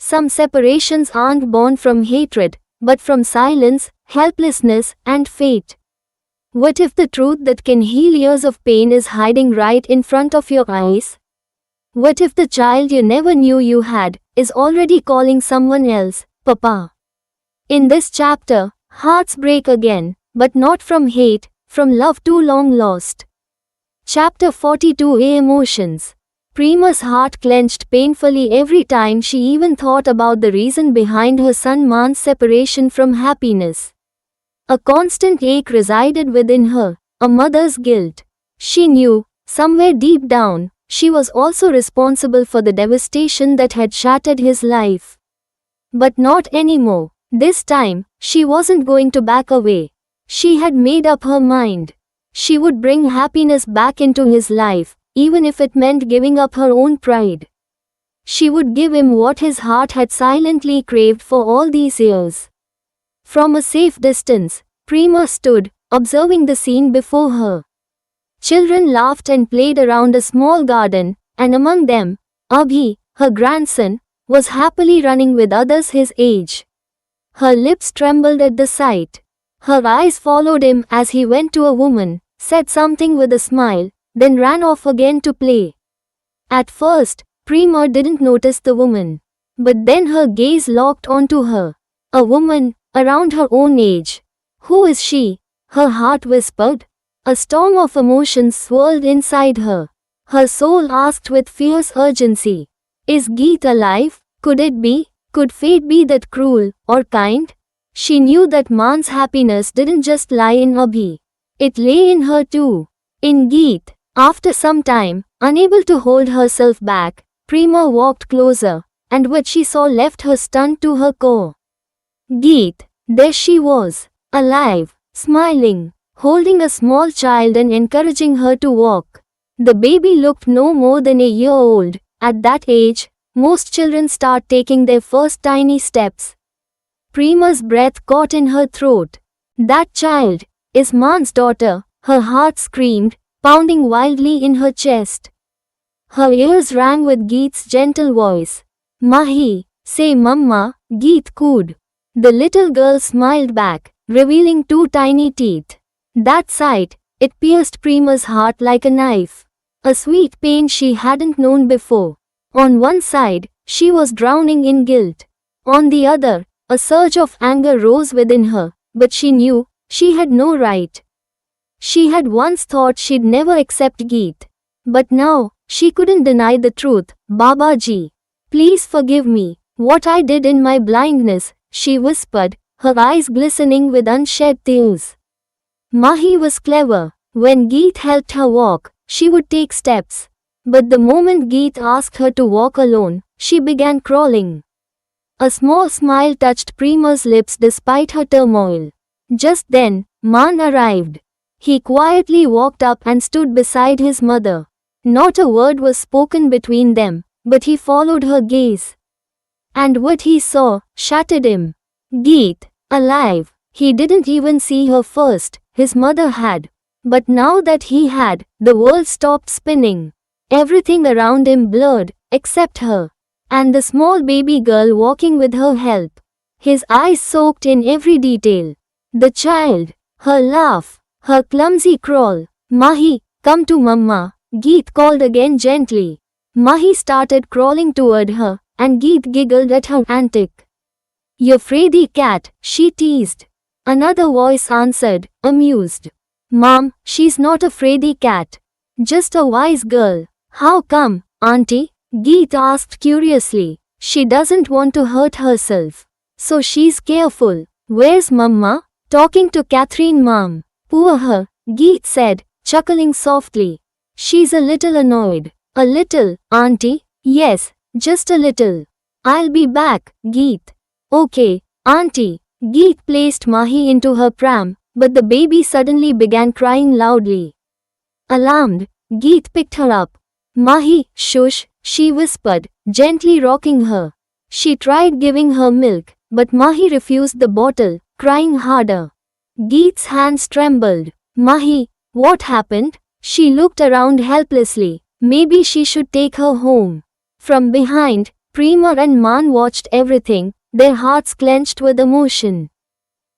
Some separations aren't born from hatred, but from silence, helplessness, and fate. What if the truth that can heal years of pain is hiding right in front of your eyes? What if the child you never knew you had is already calling someone else Papa? In this chapter, hearts break again, but not from hate, from love too long lost. Chapter 42A Emotions. Prema's heart clenched painfully every time she even thought about the reason behind her son Man's separation from happiness. A constant ache resided within her, a mother's guilt. She knew, somewhere deep down, she was also responsible for the devastation that had shattered his life. But not anymore. This time, she wasn't going to back away. She had made up her mind. She would bring happiness back into his life, even if it meant giving up her own pride. She would give him what his heart had silently craved for all these years. From a safe distance, Prema stood, observing the scene before her. Children laughed and played around a small garden, and among them, Abhi, her grandson, was happily running with others his age. Her lips trembled at the sight. Her eyes followed him as he went to a woman, said something with a smile, then ran off again to play. At first, Prema didn't notice the woman. But then her gaze locked onto her. A woman, around her own age. Who is she? Her heart whispered. A storm of emotions swirled inside her. Her soul asked with fierce urgency. Is Geet alive? Could it be? Could fate be that cruel, or kind? She knew that Man's happiness didn't just lie in Abhi. It lay in her too. In Geet. After some time, unable to hold herself back, Prema walked closer, and what she saw left her stunned to her core. Geet. There she was. Alive. Smiling. Holding a small child and encouraging her to walk. The baby looked no more than a year old. At that age, most children start taking their first tiny steps. Prema's breath caught in her throat. That child is Man's daughter, her heart screamed, pounding wildly in her chest. Her ears rang with Geet's gentle voice. Mahi, say Mamma, Geet cooed. The little girl smiled back, revealing two tiny teeth. That sight, it pierced Prema's heart like a knife. A sweet pain she hadn't known before. On one side, she was drowning in guilt. On the other, a surge of anger rose within her, but she knew, she had no right. She had once thought she'd never accept Geet. But now, she couldn't deny the truth. Babaji, please forgive me. What I did in my blindness, she whispered, her eyes glistening with unshed tears. Mahi was clever. When Geet helped her walk, she would take steps. But the moment Geet asked her to walk alone, she began crawling. A small smile touched Prema's lips despite her turmoil. Just then, Man arrived. He quietly walked up and stood beside his mother. Not a word was spoken between them, but he followed her gaze. And what he saw shattered him. Geet, alive. He didn't even see her first, his mother had. But now that he had, the world stopped spinning. Everything around him blurred, except her. And the small baby girl walking with her help. His eyes soaked in every detail. The child, her laugh, her clumsy crawl. Mahi, come to Mamma, Geet called again gently. Mahi started crawling toward her, and Geet giggled at her antic. You fraidy cat, she teased. Another voice answered, amused. Mom, she's not a fraidy cat. Just a wise girl. How come, Auntie? Geet asked curiously. She doesn't want to hurt herself. So she's careful. Where's Mamma? Talking to Catherine Mom. Poor her, Geet said, chuckling softly. She's a little annoyed. A little, Auntie? Yes, just a little. I'll be back, Geet. Okay, Auntie. Geet placed Mahi into her pram, but the baby suddenly began crying loudly. Alarmed, Geet picked her up. Mahi, shush, she whispered, gently rocking her. She tried giving her milk, but Mahi refused the bottle, crying harder. Geet's hands trembled. Mahi, what happened? She looked around helplessly. Maybe she should take her home. From behind, Prema and Maan watched everything, their hearts clenched with emotion.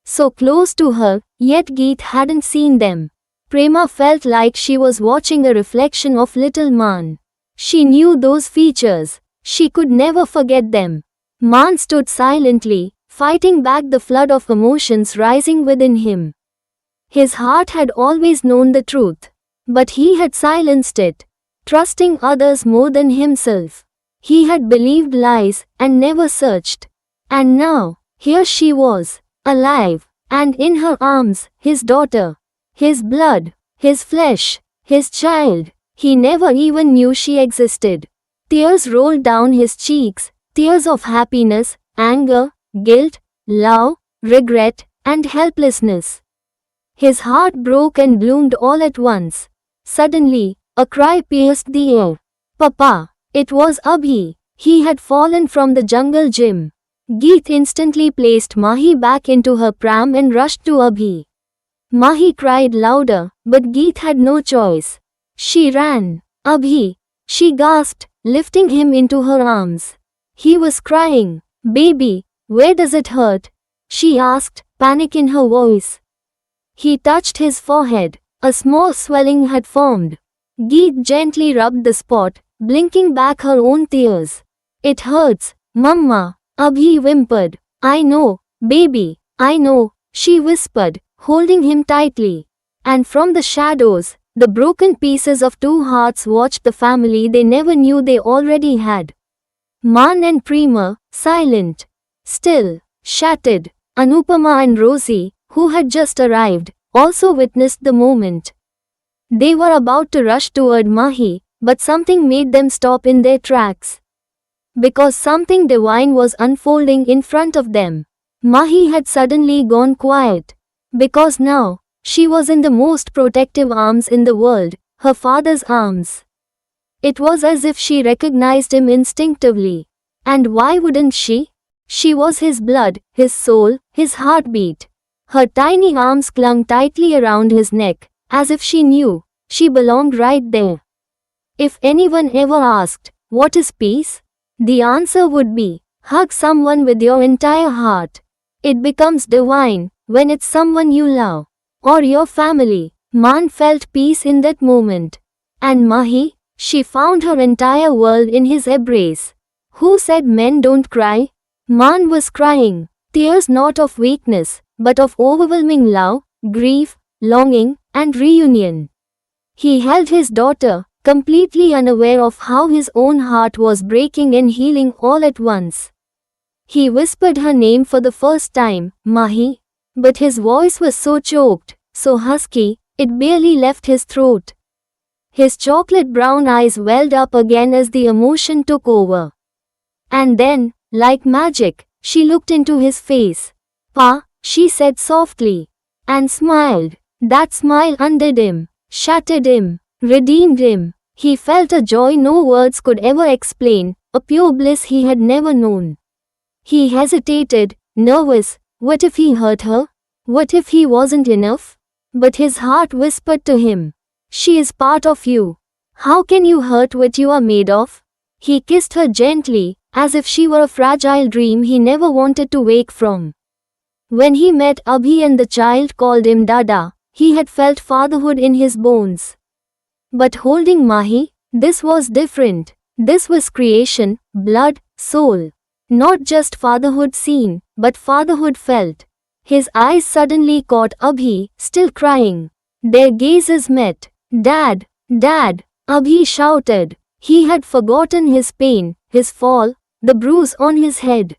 So close to her, yet Geet hadn't seen them. Prema felt like she was watching a reflection of little Maan. She knew those features. She could never forget them. Maan stood silently, fighting back the flood of emotions rising within him. His heart had always known the truth. But he had silenced it, trusting others more than himself. He had believed lies and never searched. And now, here she was, alive, and in her arms, his daughter. His blood, his flesh, his child. He never even knew she existed. Tears rolled down his cheeks, tears of happiness, anger, guilt, love, regret, and helplessness. His heart broke and bloomed all at once. Suddenly, a cry pierced the air. Papa! It was Abhi. He had fallen from the jungle gym. Geet instantly placed Mahi back into her pram and rushed to Abhi. Mahi cried louder, but Geet had no choice. She ran. Abhi! She gasped, lifting him into her arms. He was crying. Baby, where does it hurt? She asked, panic in her voice. He touched his forehead. A small swelling had formed. Geet gently rubbed the spot, blinking back her own tears. It hurts, Mama, Abhi whimpered. I know, baby, I know, she whispered, holding him tightly. And from the shadows, the broken pieces of two hearts watched the family they never knew they already had. Maan and Prema, silent, still, shattered. Anupama and Rosie, who had just arrived, also witnessed the moment. They were about to rush toward Mahi, but something made them stop in their tracks. Because something divine was unfolding in front of them. Mahi had suddenly gone quiet. Because now, she was in the most protective arms in the world, her father's arms. It was as if she recognized him instinctively. And why wouldn't she? She was his blood, his soul, his heartbeat. Her tiny arms clung tightly around his neck, as if she knew, she belonged right there. If anyone ever asked, what is peace? The answer would be, hug someone with your entire heart. It becomes divine, when it's someone you love. Or your family. Maan felt peace in that moment. And Mahi, she found her entire world in his embrace. Who said men don't cry? Maan was crying, tears not of weakness, but of overwhelming love, grief, longing, and reunion. He held his daughter, completely unaware of how his own heart was breaking and healing all at once. He whispered her name for the first time, Mahi. But his voice was so choked, so husky, it barely left his throat. His chocolate brown eyes welled up again as the emotion took over. And then, like magic, she looked into his face. Pa, she said softly. And smiled. That smile undid him, shattered him, redeemed him. He felt a joy no words could ever explain, a pure bliss he had never known. He hesitated, nervous. What if he hurt her? What if he wasn't enough? But his heart whispered to him. She is part of you. How can you hurt what you are made of? He kissed her gently, as if she were a fragile dream he never wanted to wake from. When he met Abhi and the child called him Dada, he had felt fatherhood in his bones. But holding Mahi, this was different. This was creation, blood, soul. Not just fatherhood seen, but fatherhood felt. His eyes suddenly caught Abhi, still crying. Their gazes met. Dad, Dad, Abhi shouted. He had forgotten his pain, his fall, the bruise on his head.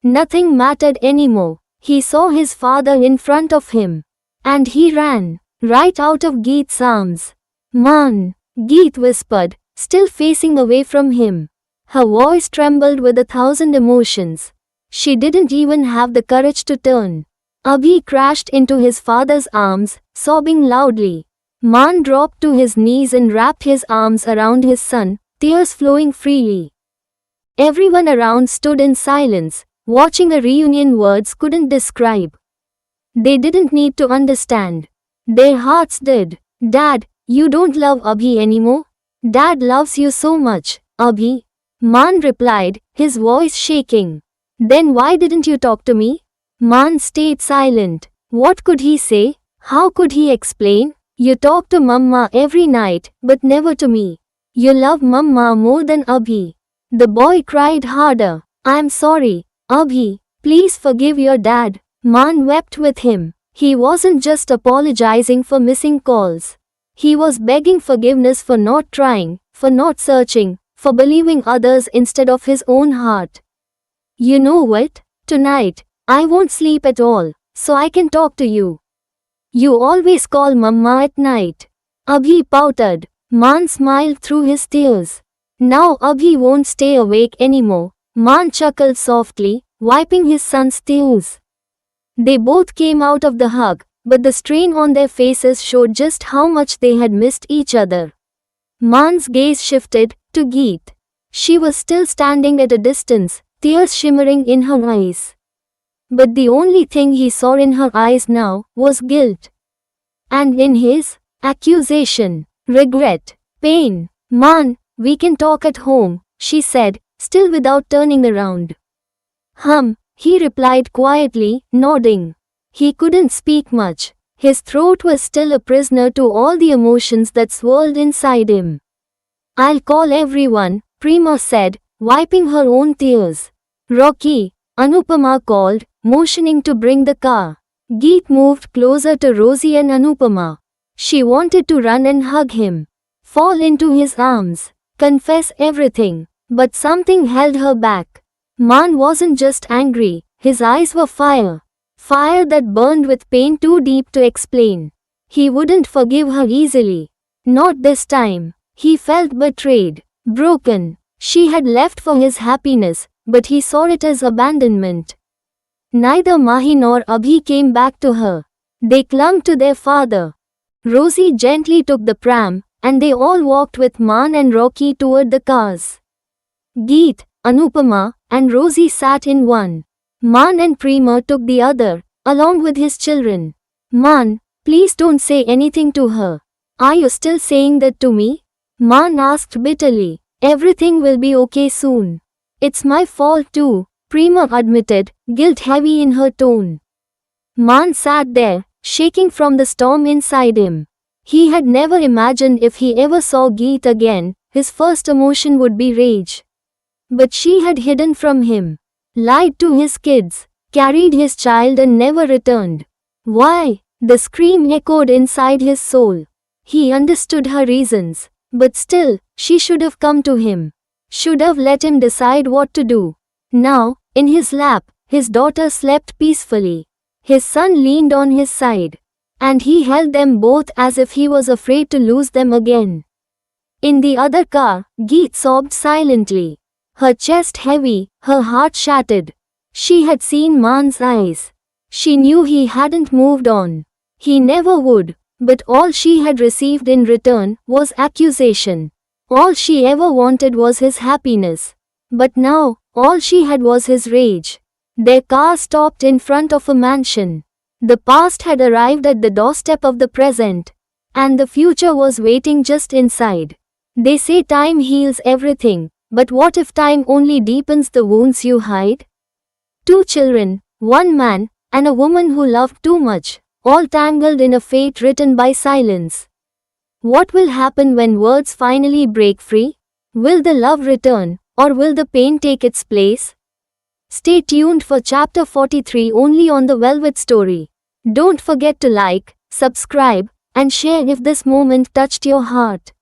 Nothing mattered anymore. He saw his father in front of him. And he ran, right out of Geet's arms. Man, Geet whispered, still facing away from him. Her voice trembled with 1,000 emotions. She didn't even have the courage to turn. Abhi crashed into his father's arms, sobbing loudly. Maan dropped to his knees and wrapped his arms around his son, tears flowing freely. Everyone around stood in silence, watching a reunion words couldn't describe. They didn't need to understand. Their hearts did. Dad, you don't love Abhi anymore? Dad loves you so much, Abhi. Man replied, his voice shaking. Then why didn't you talk to me? Man stayed silent. What could he say? How could he explain? You talk to Mama every night, but never to me. You love Mama more than Abhi. The boy cried harder. I'm sorry, Abhi. Please forgive your dad. Man wept with him. He wasn't just apologizing for missing calls. He was begging forgiveness for not trying, for not searching, for believing others instead of his own heart. You know what? Tonight, I won't sleep at all, so I can talk to you. You always call Mama at night. Abhi pouted. Man smiled through his tears. Now Abhi won't stay awake anymore. Man chuckled softly, wiping his son's tears. They both came out of the hug, but the strain on their faces showed just how much they had missed each other. Man's gaze shifted to Geet. She was still standing at a distance, tears shimmering in her eyes. But the only thing he saw in her eyes now was guilt. And in his, accusation, regret, pain. Man, we can talk at home, she said, still without turning around. He replied quietly, nodding. He couldn't speak much. His throat was still a prisoner to all the emotions that swirled inside him. I'll call everyone, Prema said, wiping her own tears. Rocky, Anupama called, motioning to bring the car. Geet moved closer to Rosie and Anupama. She wanted to run and hug him, fall into his arms, confess everything, but something held her back. Man wasn't just angry, his eyes were fire. Fire that burned with pain too deep to explain. He wouldn't forgive her easily. Not this time. He felt betrayed, broken. She had left for his happiness, but he saw it as abandonment. Neither Mahi nor Abhi came back to her. They clung to their father. Rosie gently took the pram, and they all walked with Man and Rocky toward the cars. Geet, Anupama, and Rosie sat in one. Man and Prema took the other, along with his children. Man, please don't say anything to her. Are you still saying that to me? Man asked bitterly. Everything will be okay soon. It's my fault too, Prema admitted, guilt heavy in her tone. Man sat there, shaking from the storm inside him. He had never imagined if he ever saw Geet again, his first emotion would be rage. But she had hidden from him, lied to his kids, carried his child and never returned. Why? The scream echoed inside his soul. He understood her reasons, but still, she should have come to him. Should have let him decide what to do. Now, in his lap, his daughter slept peacefully. His son leaned on his side, and he held them both as if he was afraid to lose them again. In the other car, Geet sobbed silently. Her chest heavy, her heart shattered. She had seen Man's eyes. She knew he hadn't moved on. He never would, but all she had received in return was accusation. All she ever wanted was his happiness. But now, all she had was his rage. Their car stopped in front of a mansion. The past had arrived at the doorstep of the present, and the future was waiting just inside. They say time heals everything, but what if time only deepens the wounds you hide? Two children, one man, and a woman who loved too much, all tangled in a fate written by silence. What will happen when words finally break free? Will the love return, or will the pain take its place? Stay tuned for chapter 43 only on the Velvet Story. Don't forget to like, subscribe, and share if this moment touched your heart.